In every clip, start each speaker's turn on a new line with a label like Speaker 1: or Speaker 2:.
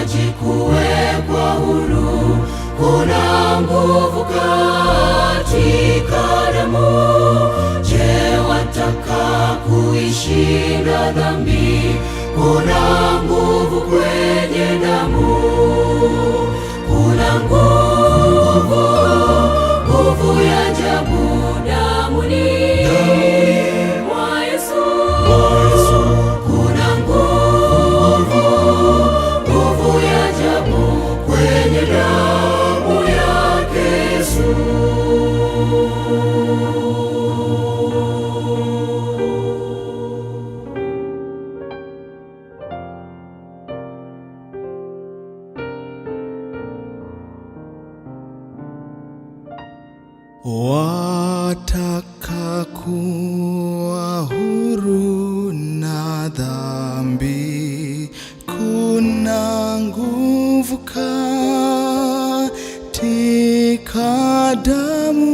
Speaker 1: linahitaji kuwekwa huru. Kuna nguvu katika damu. Je, wataka kuishinda dhambi? Kuna nguvu kwenye damu. Kuna nguvu ya ajabu damuni mwa Yesu. Kuna nguvu ya ajabu kwenye damu yake Yesu.
Speaker 2: Wataka kuwa huru na dhambi? Kuna nguvu katika damu.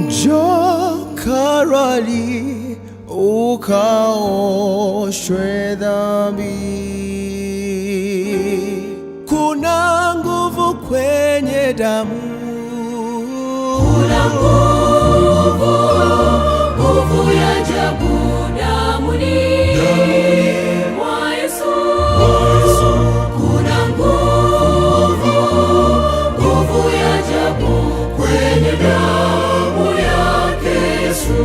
Speaker 2: Njoo Karwali ukaoshwe dhambi. Kuna nguvu kwenye damu.
Speaker 1: Kuna nguvu ya ajabu damuni mwa Yesu. Kuna nguvu ya ajabu kwenye damu yake Yesu.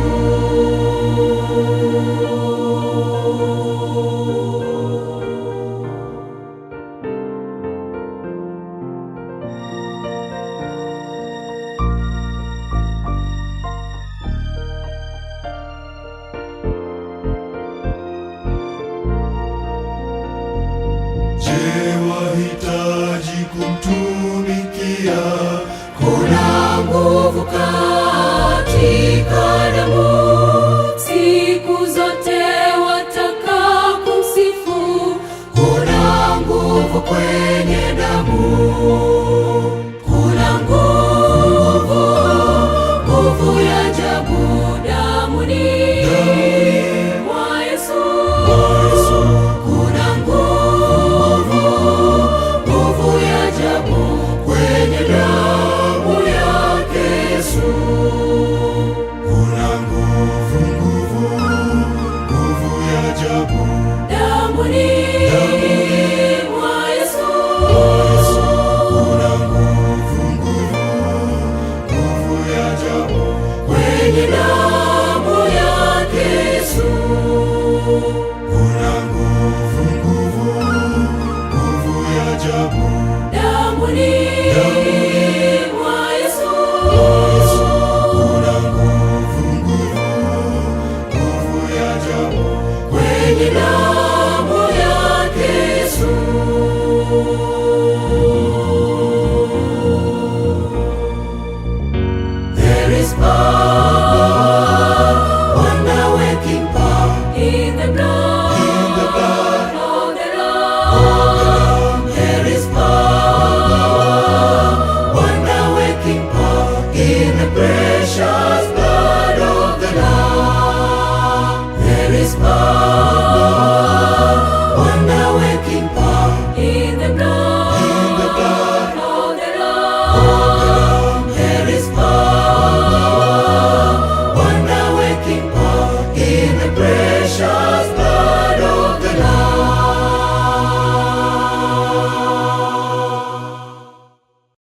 Speaker 3: Je, wahitaji kumtumikia?
Speaker 1: Kuna nguvu katika damu. Siku zote wataka kumsifu. Kuna nguvu kwenye damu. Kuna nguvu ya ajabu damuni mwa Yesu. Kuna nguvu ya ajabu kwenye damu yake Yesu.
Speaker 3: Kuna nguvu ya ajabu
Speaker 1: Damuni mwa Yesu.
Speaker 3: Kuna nguvu ya ajabu
Speaker 1: Kwenye damu yake Yesu.
Speaker 3: Kuna nguvu ya ajabu
Speaker 1: Damuni mwa Yesu.
Speaker 3: Kuna nguvu ya ajabu
Speaker 1: Kwenye damu yake Yesu. There is power, wonder-working power in the blood of the Lamb. There is power, wonder-working power in the precious blood of the Lamb. There is power, wonder-working power in the blood of the Lamb. There is power, wonder-working power in the